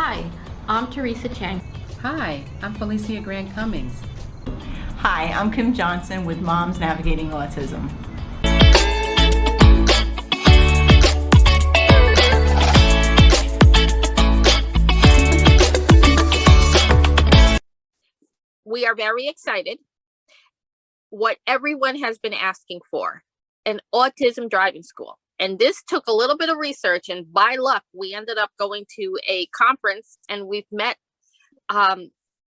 Hi, I'm Teresa Chang. Hi, I'm Felicia Grant Cummings. Hi, I'm Kim Johnson with Moms Navigating Autism. We are very excited. What everyone has been asking for, an autism driving school. And this took a little bit of research, and by luck, we ended up going to a conference, and we've met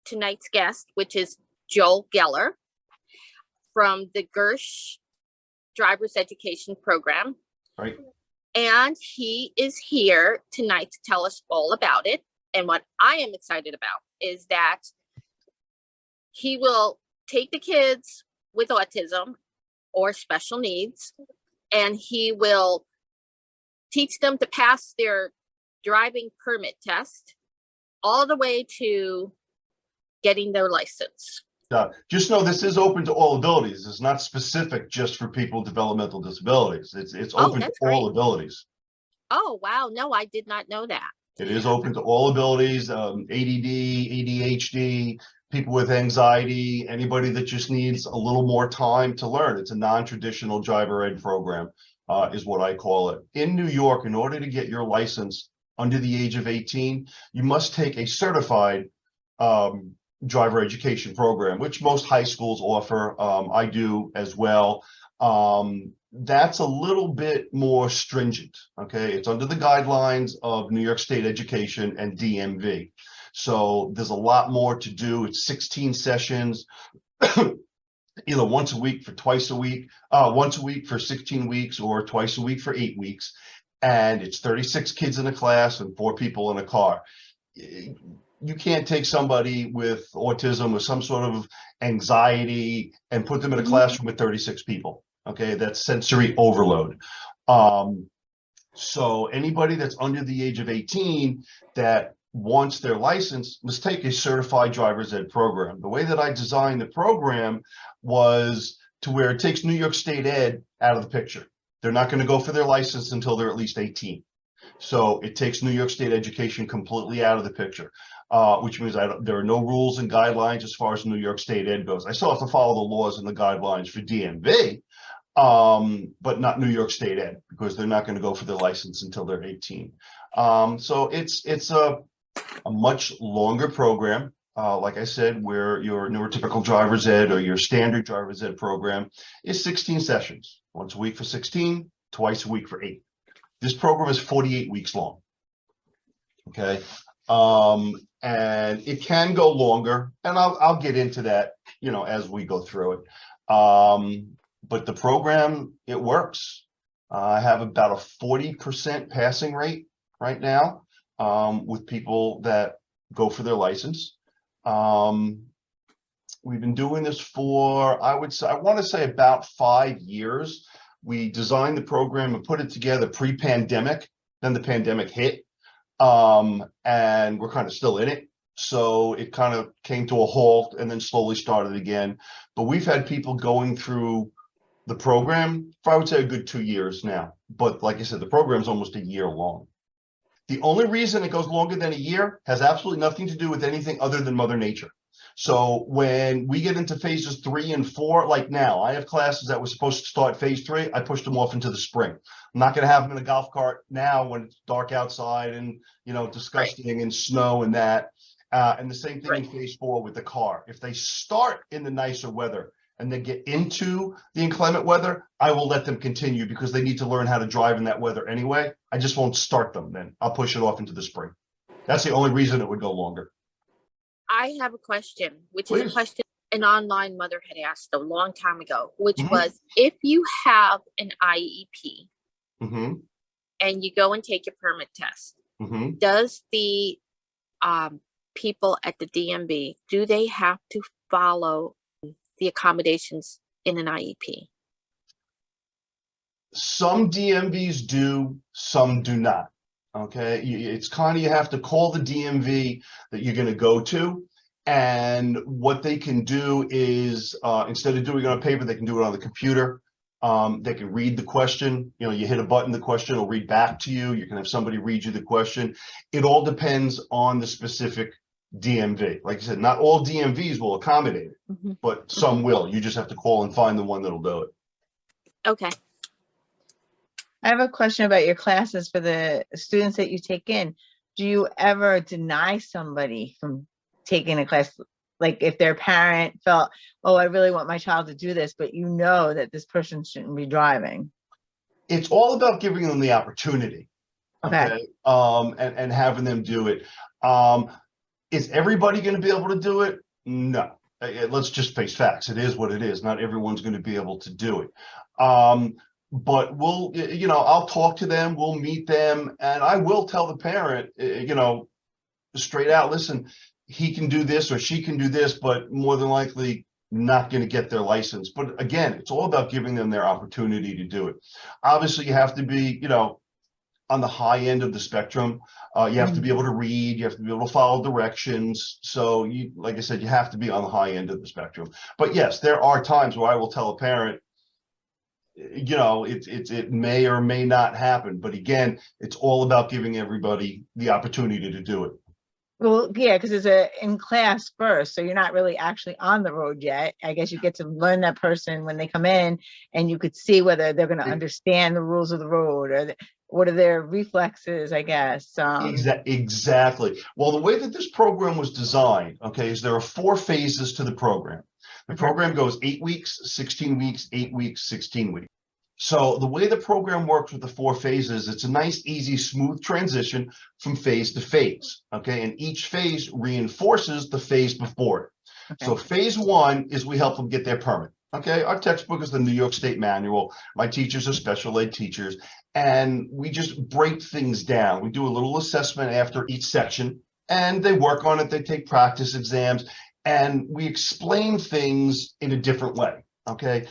tonight's guest, which is Joel Geller from the Gersh Drivers Education Program. Right. And he is here tonight to tell us all about it. And what I am excited about is that he will take the kids with autism or special needs, and he will teach them to pass their driving permit test all the way to getting their license. Just know this is open to all abilities. It's not specific just for people with developmental disabilities. It's open to all abilities. Oh, wow. No, I did not know that. It is open to all abilities, ADD, ADHD, people with anxiety, anybody that just needs a little more time to learn. It's a non-traditional driver ed program, is what I call it. In New York, in order to get your license under the age of 18, you must take a certified driver education program, which most high schools offer. I do as well. That's a little bit more stringent. Okay, it's under the guidelines of New York State Education and DMV. So there's a lot more to do. It's 16 sessions, either once a week for once a week for 16 weeks, or twice a week for 8 weeks. And it's 36 kids in a class and 4 people in a car. You can't take somebody with autism or some sort of anxiety and put them in a classroom with 36 people. Okay, that's sensory overload. So anybody that's under the age of 18 that wants their license must take a certified driver's ed program. The way that I designed the program was to where it takes New York State Ed out of the picture. They're not going to go for their license until they're at least 18. So it takes New York State education completely out of the picture, which means there are no rules and guidelines as far as New York State Ed goes. I still have to follow the laws and the guidelines for DMV, but not New York State Ed, because they're not going to go for their license until they're 18. So it's a much longer program. Like I said, where your neurotypical driver's ed or your standard driver's ed program is 16 sessions, once a week for 16, twice a week for 8. This program is 48 weeks long. Okay. And it can go longer, and I'll get into that, as we go through it. But the program, it works. I have about a 40% passing rate right now, with people that go for their license. We've been doing this for, I want to say about 5 years. We designed the program and put it together pre-pandemic. Then the pandemic hit, and we're kind of still in it. So it kind of came to a halt and then slowly started again. But we've had people going through the program for, I would say, a good 2 years now. But like I said, the program's almost a year long. The only reason it goes longer than a year has absolutely nothing to do with anything other than Mother Nature. So when we get into phases 3 and 4, like now, I have classes that were supposed to start phase 3. I pushed them off into the spring. I'm not going to have them in a golf cart now when it's dark outside and, disgusting and snow and that. And the same thing in phase 4 with the car. If they start in the nicer weather and they get into the inclement weather, I will let them continue, because they need to learn how to drive in that weather anyway. I just won't start them then. I'll push it off into the spring. That's the only reason it would go longer. I have a question, which is a question an online mother had asked a long time ago, which was, if you have an IEP and you go and take your permit test, does the people at the DMV, do they have to follow the accommodations in an IEP? Some DMVs do, some do not. Okay, it's kind of, you have to call the DMV that you're going to go to, and what they can do is, instead of doing it on paper, they can do it on the computer. They can read the question. You know, you hit a button, the question will read back to you. You can have somebody read you the question. It all depends on the specific DMV. Like I said, not all DMVs will accommodate it, but some will. You just have to call and find the one that'll do it. Okay. I have a question about your classes for the students that you take in. Do you ever deny somebody from taking a class? Like if their parent felt, oh, I really want my child to do this, but you know that this person shouldn't be driving. It's all about giving them the opportunity. Okay. And having them do it. Is everybody going to be able to do it? No. Let's just face facts. It is what it is. Not everyone's going to be able to do it. But we'll, you know, I'll talk to them, we'll meet them, and I will tell the parent, you know, straight out, listen, he can do this or she can do this, but more than likely not going to get their license. But again, it's all about giving them their opportunity to do it. Obviously, you have to be, you know, on the high end of the spectrum. You have to be able to read, you have to be able to follow directions. So you, like I said, you have to be on the high end of the spectrum. But yes, there are times where I will tell a parent, you know, it may or may not happen. But again, it's all about giving everybody the opportunity to do it. Well, yeah, because it's in class first, so you're not really actually on the road yet. I guess you get to learn that person when they come in, and you could see whether they're going to understand the rules of the road or what are their reflexes, I guess. Exactly. Well, the way that this program was designed, okay, is there are 4 phases to the program. The program goes 8 weeks, 16 weeks, 8 weeks, 16 weeks. So the way the program works with the 4 phases, it's a nice, easy, smooth transition from phase to phase, okay? And each phase reinforces the phase before it. Okay. So phase 1 is we help them get their permit, okay? Our textbook is the New York State Manual. My teachers are special ed teachers, and we just break things down. We do a little assessment after each section, and they work on it. They take practice exams, and we explain things in a different way, okay?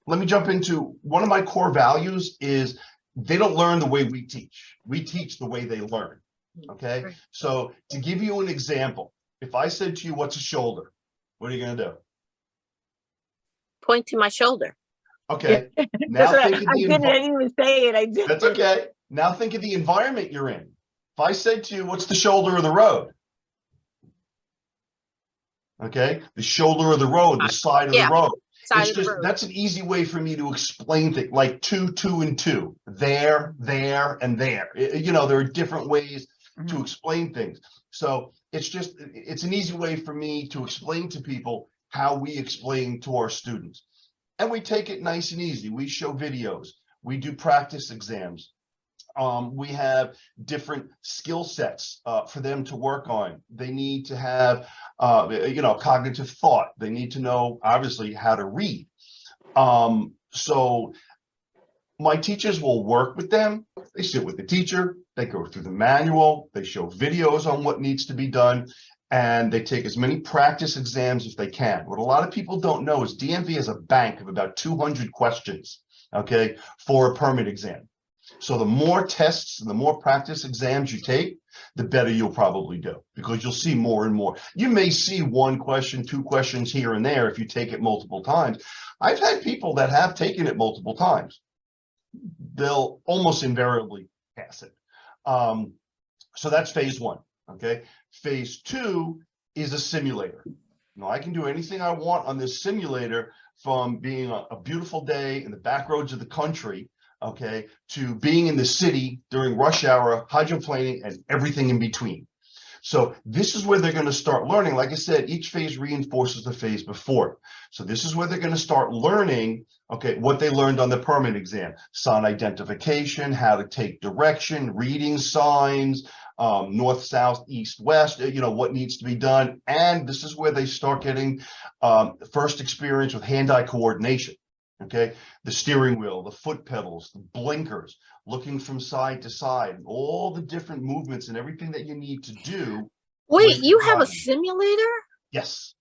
Let me jump into one of my core values is they don't learn the way we teach. We teach the way they learn, okay? Right. So to give you an example, if I said to you, what's a shoulder? What are you going to do? Point to my shoulder. Okay. Now think of the I didn't even say it. I did. That's okay. Now think of the environment you're in. If I said to you, what's the shoulder of the road? Okay. The shoulder of the road, the side of the road. It's just, that's an easy way for me to explain things like 2, 2, and 2, there, and there. You know, there are different ways to explain things. So it's just, it's an easy way for me to explain to people how we explain to our students. And we take it nice and easy. We show videos. We do practice exams. We have different skill sets for them to work on. They need to have, you know, cognitive thought. They need to know, obviously, how to read. So my teachers will work with them. They sit with the teacher. They go through the manual. They show videos on what needs to be done. And they take as many practice exams as they can. What a lot of people don't know is DMV has a bank of about 200 questions, okay, for a permit exam. So the more tests and the more practice exams you take, the better you'll probably do, because you'll see more and more. You may see 1 question, 2 questions here and there if you take it multiple times. I've had people that have taken it multiple times. They'll almost invariably pass it. So that's phase 1, okay? Phase 2 is a simulator. Now, I can do anything I want on this simulator, from being a beautiful day in the back roads of the country, okay, to being in the city during rush hour, hydroplaning, and everything in between. So this is where they're going to start learning. Like I said, each phase reinforces the phase before. So this is where they're going to start learning, okay, what they learned on the permit exam: sign identification, how to take direction, reading signs, north, south, east, west, you know, what needs to be done. And this is where they start getting first experience with hand-eye coordination. Okay, the steering wheel, the foot pedals, the blinkers, looking from side to side, and all the different movements and everything that you need to do. Wait, you have a simulator? Yes.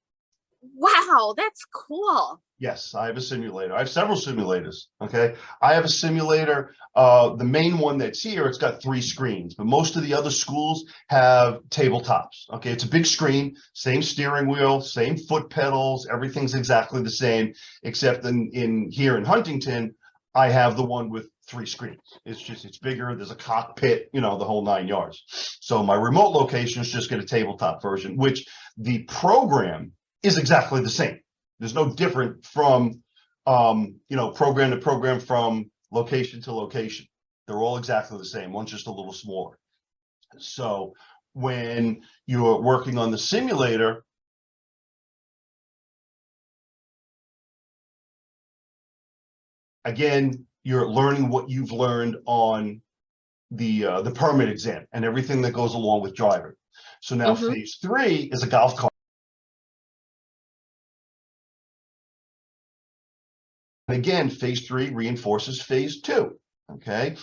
Wow, that's cool. Yes, I have a simulator. I have several simulators. Okay. I have a simulator. The main one that's here, it's got 3 screens, but most of the other schools have tabletops. Okay. It's a big screen, same steering wheel, same foot pedals, everything's exactly the same, except in here in Huntington, I have the one with 3 screens. It's bigger. There's a cockpit, the whole 9 yards. So my remote locations just get a tabletop version, which the program is exactly the same. There's no different from, program to program, from location to location. They're all exactly the same. One's just a little smaller. So when you're working on the simulator, again, you're learning what you've learned on the permit exam and everything that goes along with driving. So now phase 3 is a golf cart. Again, phase 3 reinforces phase 2. Okay.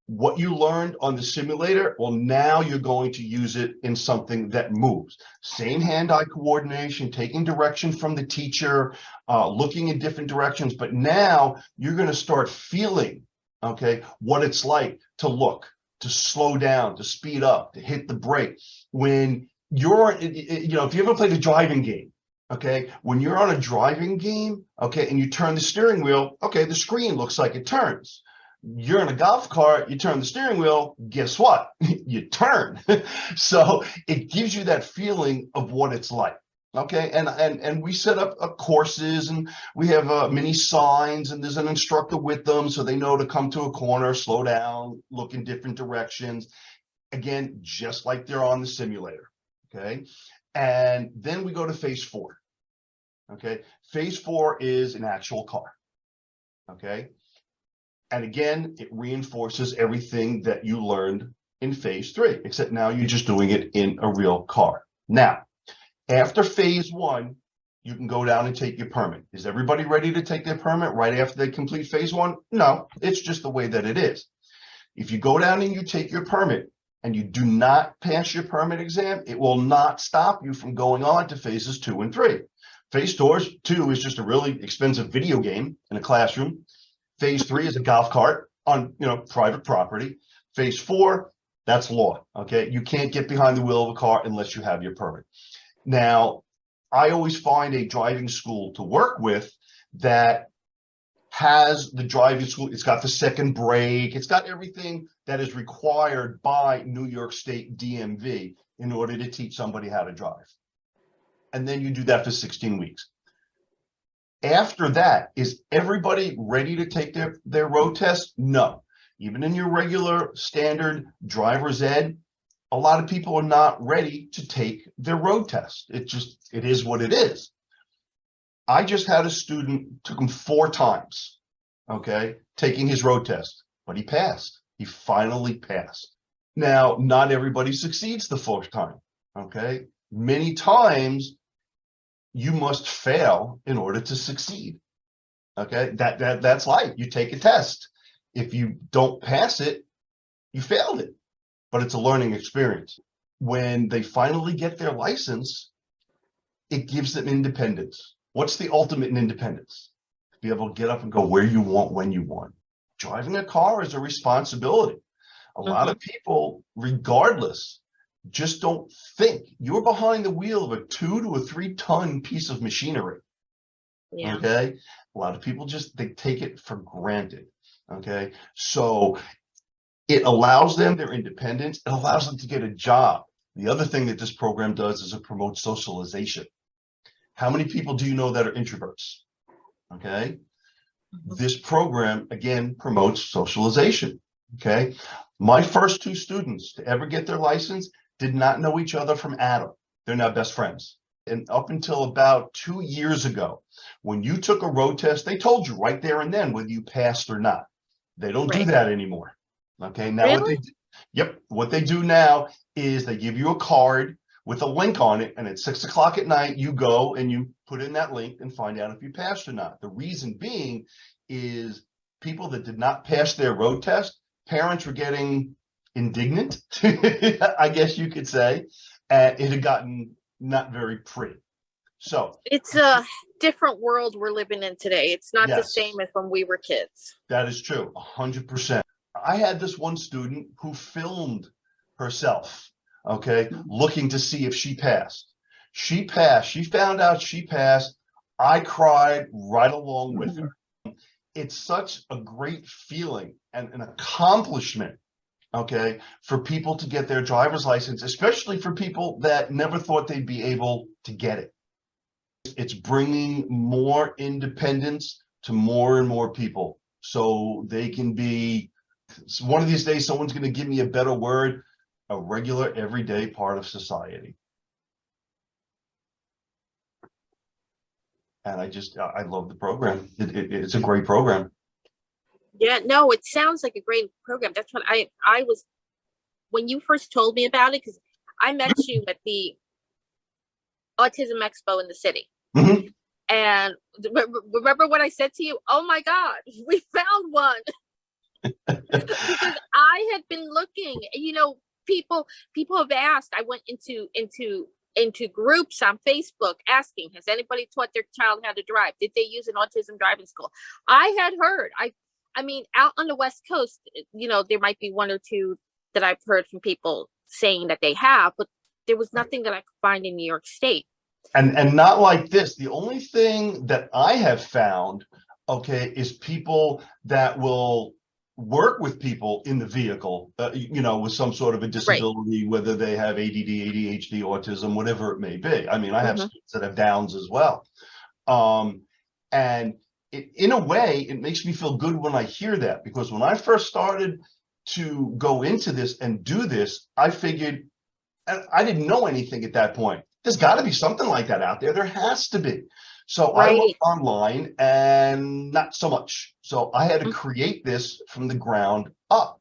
What you learned on the simulator, well, now you're going to use it in something that moves. Same hand-eye coordination, taking direction from the teacher, looking in different directions, but now you're going to start feeling, okay, what it's like to look, to slow down, to speed up, to hit the brake. When you're, if you ever played a driving game, okay, when you're on a driving game, okay, and you turn the steering wheel, okay, the screen looks like it turns. You're in a golf cart, you turn the steering wheel, guess what? You turn. So it gives you that feeling of what it's like. Okay, and we set up courses, and we have mini signs, and there's an instructor with them, so they know to come to a corner, slow down, look in different directions. Again, just like they're on the simulator. Okay, and then we go to phase 4. Okay, phase 4 is an actual car. Okay. And again, it reinforces everything that you learned in phase 3, except now you're just doing it in a real car. Now, after phase 1, you can go down and take your permit. Is everybody ready to take their permit right after they complete phase 1? No, it's just the way that it is. If you go down and you take your permit and you do not pass your permit exam, it will not stop you from going on to phases 2 and 3. Phase 2 is just a really expensive video game in a classroom. Phase 3 is a golf cart on, private property. Phase 4, that's law. Okay. You can't get behind the wheel of a car unless you have your permit. Now, I always find a driving school to work with that has the driving school. It's got the second brake. It's got everything that is required by New York State DMV in order to teach somebody how to drive. And then you do that for 16 weeks. After that, is everybody ready to take their road test? No. Even in your regular standard driver's ed, a lot of people are not ready to take their road test. It is what it is. I just had a student, took him 4 times, okay, taking his road test, but he passed. He finally passed. Now, not everybody succeeds the 4th time, okay? Many times, you must fail in order to succeed. Okay, that's life. You take a test. If you don't pass it, you failed it. But it's a learning experience. When they finally get their license, it gives them independence. What's the ultimate in independence? To be able to get up and go where you want, when you want. Driving a car is a responsibility. A lot of people, regardless, just don't think. You're behind the wheel of a 2 to 3 ton piece of machinery. Yeah. Okay. A lot of people they take it for granted. Okay. So it allows them their independence. It allows them to get a job. The other thing that this program does is it promotes socialization. How many people do you know that are introverts? Okay. This program, again, promotes socialization. Okay. My first 2 students to ever get their license did not know each other from Adam. They're now best friends. And up until about 2 years ago, when you took a road test, they told you right there and then whether you passed or not. They don't do that anymore. Okay. Now what they do now is they give you a card with a link on it, and at 6 o'clock at night, you go and you put in that link and find out if you passed or not. The reason being is people that did not pass their road test, parents were getting indignant, I guess you could say, and it had gotten not very pretty. So It's a different world we're living in today. It's not the yes, same as when we were kids. that is true, 100%. I had this one student who filmed herself, okay, looking to see if she passed. She passed. She found out she passed. I cried right along with her. It's such a great feeling and an accomplishment, okay, for people to get their driver's license, especially for people that never thought they'd be able to get it. It's bringing more independence to more and more people so they can be, one of these days, someone's going to give me a better word, a regular, everyday part of society. And I love the program. It's a great program. Yeah, no, it sounds like a great program. That's what I was, when you first told me about it, because I met you at the Autism Expo in the city. Mhm. And remember what I said to you? Oh my God, we found one. Because I had been looking, people have asked. I went into groups on Facebook asking, has anybody taught their child how to drive? Did they use an autism driving school? I had heard, I mean, out on the West Coast, there might be one or two that I've heard from people saying that they have, but there was nothing that I could find in New York State. And not like this. The only thing that I have found, okay, is people that will work with people in the vehicle, with some sort of a disability, whether they have ADD, ADHD, autism, whatever it may be. I mean, I have students that have Downs as well. And in a way, it makes me feel good when I hear that, because when I first started to go into this and do this, I figured, and I didn't know anything at that point. There's got to be something like that out there. There has to be. So I looked online and not so much. So I had to create this from the ground up.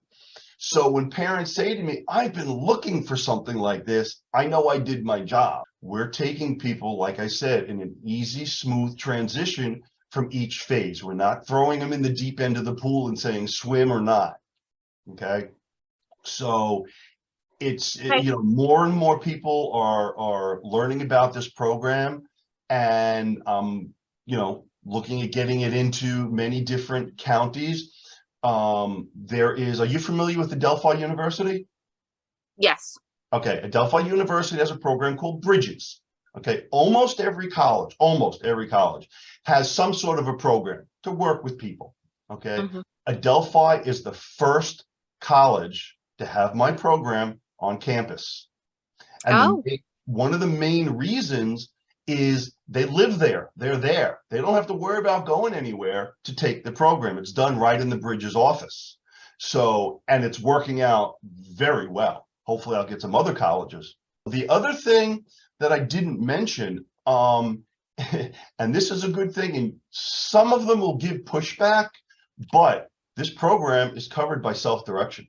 So when parents say to me, I've been looking for something like this, I know I did my job. We're taking people, like I said, in an easy, smooth transition from each phase. We're not throwing them in the deep end of the pool and saying swim or not. Okay. So it's, more and more people are learning about this program, and looking at getting it into many different counties. Are you familiar with Adelphi University? Yes. Okay, Adelphi University has a program called Bridges. Okay, almost every college has some sort of a program to work with people. Okay, Adelphi is the first college to have my program on campus. And one of the main reasons is they live there. They're there. They don't have to worry about going anywhere to take the program. It's done right in the Bridges office. So, and it's working out very well. Hopefully I'll get some other colleges. The other thing that I didn't mention, and this is a good thing, and some of them will give pushback, but this program is covered by self-direction.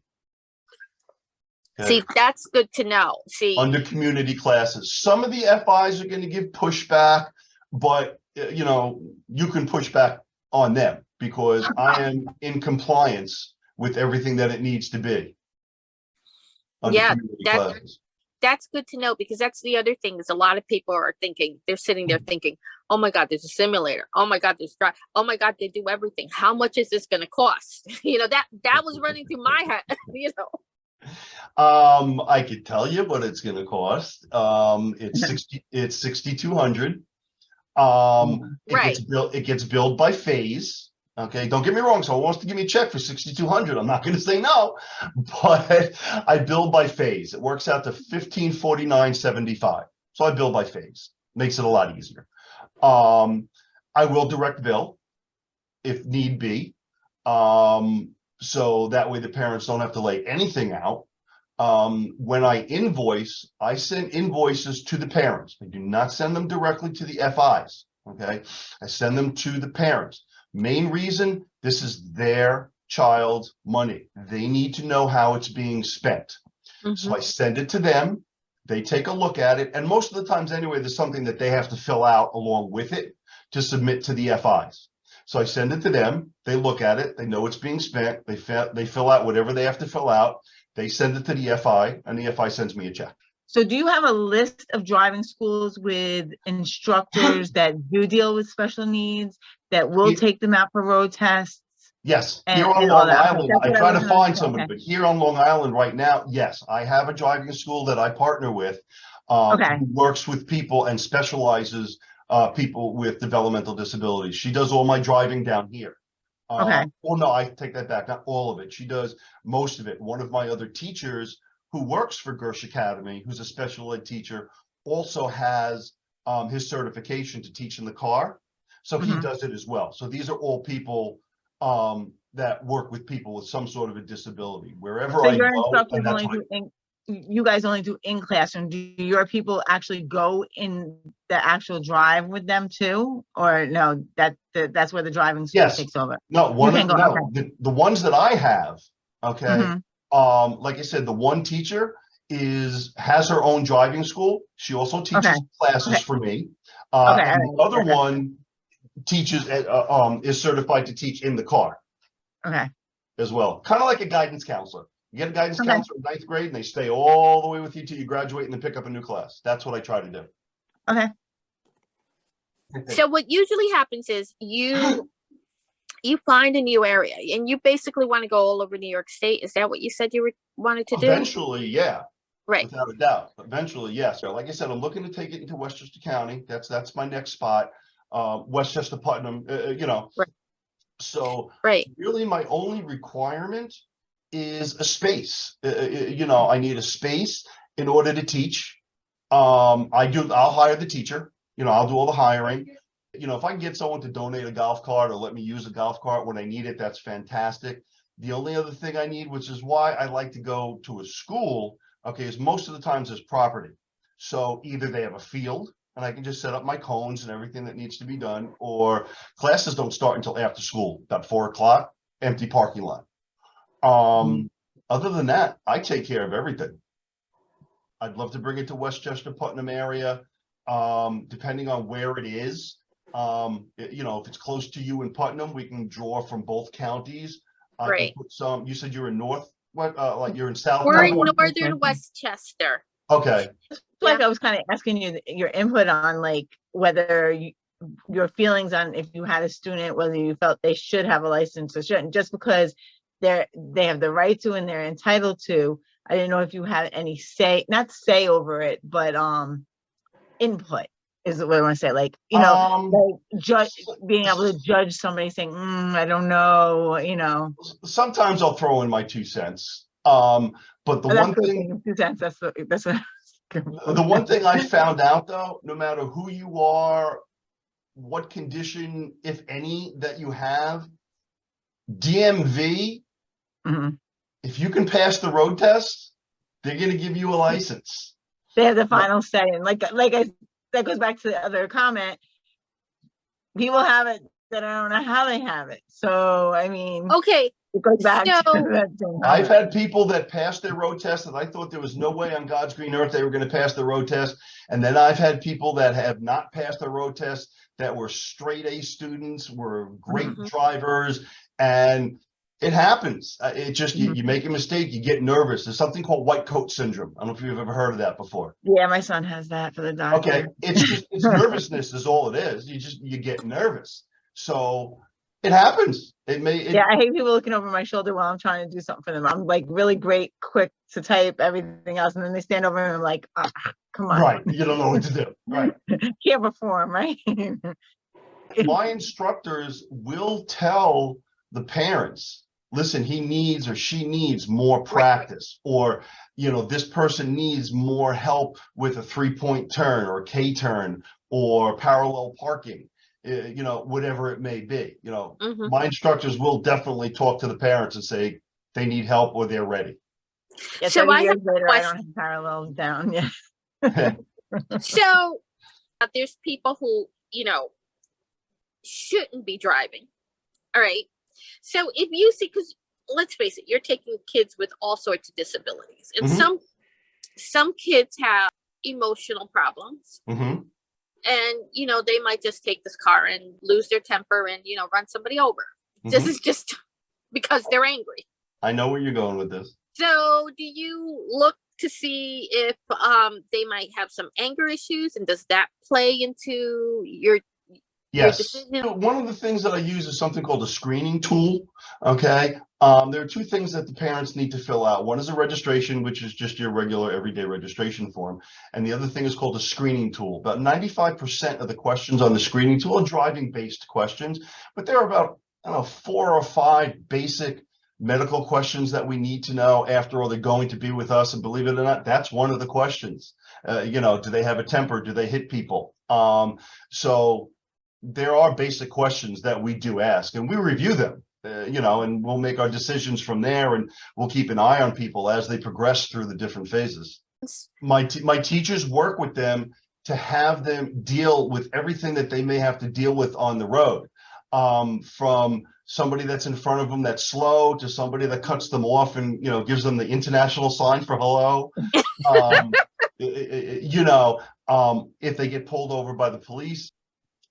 Okay. See, that's good to know. See, under community classes, some of the FIs are going to give pushback, but you can push back on them because I am in compliance with everything that it needs to be. That's good to know, because that's the other thing is a lot of people are thinking, they're sitting there thinking, oh my God, there's a simulator. Oh my God, oh my God, they do everything. How much is this going to cost? That was running through my head, I could tell you what it's going to cost. It's $6,200. It gets billed by phase. Okay, don't get me wrong. Someone wants to give me a check for $6,200. I'm not going to say no, but I bill by phase. It works out to $1,549.75. So I bill by phase. Makes it a lot easier. I will direct bill if need be. So that way the parents don't have to lay anything out. When I invoice, I send invoices to the parents. I do not send them directly to the FIs. Okay, I send them to the parents. Main reason, this is their child's money. They need to know how it's being spent. So I send it to them. They take a look at it. And most of the times anyway, there's something that they have to fill out along with it to submit to the FIs. So I send it to them. They look at it. They know it's being spent. They fill out whatever they have to fill out. They send it to the FI, and the FI sends me a check. So do you have a list of driving schools with instructors that do deal with special needs, that will Ye- take them out for road tests Yes, here on and all Long that? Okay, Island, that's I what I try to was find gonna- somebody, okay. but here on Long Island right now, yes, I have a driving school that I partner with, Okay. who works with people and specializes people with developmental disabilities. She does all my driving down here. Okay. Well, no, I take that back. Not all of it. She does most of it. One of my other teachers who works for Gersh Academy, who's a special ed teacher, also has his certification to teach in the car. So he Mhm. does it as well. So these are all people that work with people with some sort of a disability. Wherever So I your go, instructors and that's only what I, do in, you guys only do in classroom. Do your people actually go in the actual drive with them too? Or no, that's where the driving school yes. takes over? No, You can go, okay. the ones that I have, okay. Mhm. Like I said, the one teacher has her own driving school. She also teaches Okay. classes Okay. for me. Okay, And all the other right. one teaches is certified to teach in the car Okay. as well. Kind of like a guidance counselor. You get a guidance Okay. counselor in ninth grade and they stay all the way with you till you graduate and then pick up a new class. That's what I try to do. Okay. So what usually happens is you find a new area and you basically want to go all over New York State. Is that what you said you wanted to do? Eventually, yeah. Right. Without a doubt. Eventually, yes. So like I said, I'm looking to take it into Westchester County. That's my next spot. Westchester Putnam, Right. So Right. really my only requirement is a space. I need a space in order to teach. I'll hire the teacher, I'll do all the hiring. If I can get someone to donate a golf cart or let me use a golf cart when I need it, that's fantastic. The only other thing I need, which is why I like to go to a school, okay, is most of the times there's property. So either they have a field and I can just set up my cones and everything that needs to be done, or classes don't start until after school, about 4 o'clock, empty parking lot. Other than that, I take care of everything. I'd love to bring it to Westchester Putnam area, depending on where it is. If it's close to you in Putnam, we can draw from both counties. I can Right. put some. You said you're in North, like you're in South. We're in Putnam? northern Westchester. Okay. Like I was kind of asking you your input on like whether your feelings on if you had a student, whether you felt they should have a license or shouldn't, just because they have the right to and they're entitled to. I didn't know if you had any not say over it, but input is what I want to say. Like, like being able to judge somebody saying, I don't know, Sometimes I'll throw in my 2 cents. But the one thing, 2 cents, that's what the one thing I found out though, no matter who you are, what condition, if any, that you have, DMV, Mhm. if you can pass the road test, they're going to give you a license. They have the final say. And that goes back to the other comment. People have it that I don't know how they have it. So, I mean, Okay. it goes back to So that thing. I've had people that passed their road test and I thought there was no way on God's green earth they were going to pass the road test. And then I've had people that have not passed the road test that were straight A students, were great drivers, and it happens. It just, you make a mistake, you get nervous. There's something called white coat syndrome. I don't know if you've ever heard of that before. Yeah, my son has that for the doctor. Okay, it's nervousness is all it is. You get nervous. So it happens. Yeah, I hate people looking over my shoulder while I'm trying to do something for them. I'm like really great, quick to type everything else, and then they stand over and I'm like, come on. Right, you don't know what to do. Right. Can't perform, right? My instructors will tell the parents, listen, he needs or she needs more practice, or this person needs more help with a 3-point turn or K-turn or parallel parking, whatever it may be. My instructors will definitely talk to the parents and say they need help or they're ready. Yeah, So 30 I years have a later, I don't question. have parallels down yet. So there's people who, shouldn't be driving. All right. So if you see, because let's face it, you're taking kids with all sorts of disabilities, and some kids have emotional problems, and they might just take this car and lose their temper and run somebody over. This is just because they're angry. I know where you're going with this. So do you look to see if they might have some anger issues, and does that play into your Yes. decision? So one of the things that I use is something called a screening tool. Okay. There are two things that the parents need to fill out. One is a registration, which is just your regular everyday registration form. And the other thing is called a screening tool. About 95% of the questions on the screening tool are driving based questions, but there are about, I don't know, 4 or 5 basic medical questions that we need to know. After all, they're going to be with us. And believe it or not, that's one of the questions. Do they have a temper? Do they hit people? So there are basic questions that we do ask, and we review them, and we'll make our decisions from there, and we'll keep an eye on people as they progress through the different phases. My teachers work with them to have them deal with everything that they may have to deal with on the road, from somebody that's in front of them that's slow to somebody that cuts them off and gives them the international sign for hello. If they get pulled over by the police,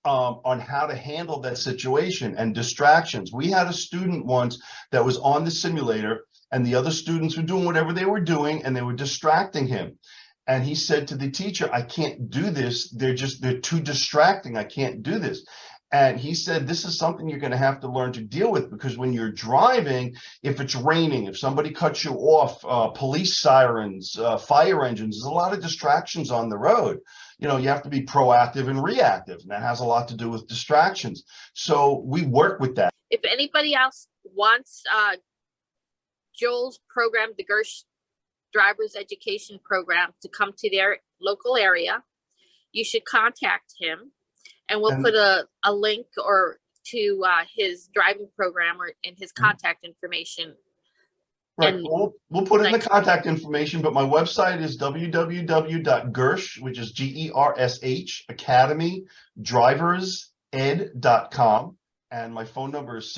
on how to handle that situation and distractions. We had a student once that was on the simulator, and the other students were doing whatever they were doing, and they were distracting him. And he said to the teacher, I can't do this. They're too distracting. I can't do this. And he said, this is something you're going to have to learn to deal with, because when you're driving, if it's raining, if somebody cuts you off, police sirens, fire engines, there's a lot of distractions on the road. You have to be proactive and reactive, and that has a lot to do with distractions. So we work with that. If anybody else wants Joel's program, the Gersh Drivers Education Program, to come to their local area, you should contact him, and we'll put a link to his driving program and his contact information. Right. We'll put in the contact information, but my website is www.gersh, which is GERSH, academydriversed.com. And my phone number is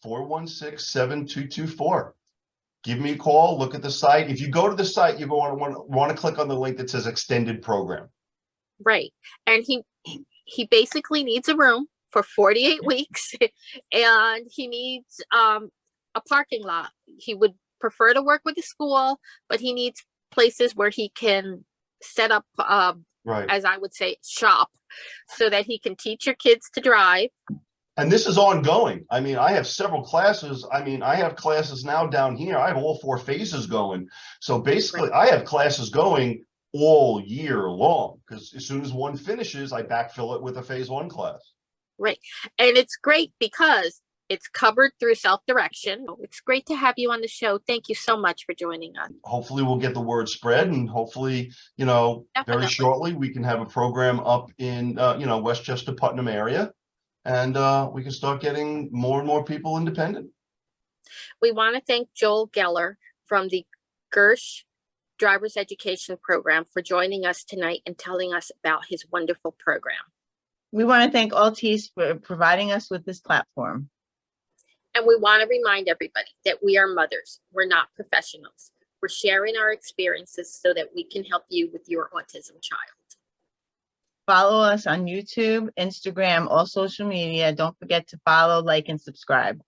631-416-7224. Give me a call, look at the site. If you go to the site, you're going to want to click on the link that says extended program. Right. And he basically needs a room for 48 weeks, and he needs a parking lot. He would prefer to work with a school, but he needs places where he can set up, Right. as I would say, shop, so that he can teach your kids to drive. And this is ongoing. I mean, I have several classes. I mean, I have classes now down here. I have all 4 phases going. So basically, I have classes going all year long, because as soon as one finishes, I backfill it with a phase 1 class. Right. And it's great because it's covered through self-direction. It's great to have you on the show. Thank you so much for joining us. Hopefully we'll get the word spread, and hopefully, very shortly we can have a program up in, Westchester, Putnam area, and we can start getting more and more people independent. We want to thank Joel Geller from the Gersh Drivers Education Program for joining us tonight and telling us about his wonderful program. We want to thank Altis for providing us with this platform. And we want to remind everybody that we are mothers. We're not professionals. We're sharing our experiences so that we can help you with your autism child. Follow us on YouTube, Instagram, all social media. Don't forget to follow, like, and subscribe.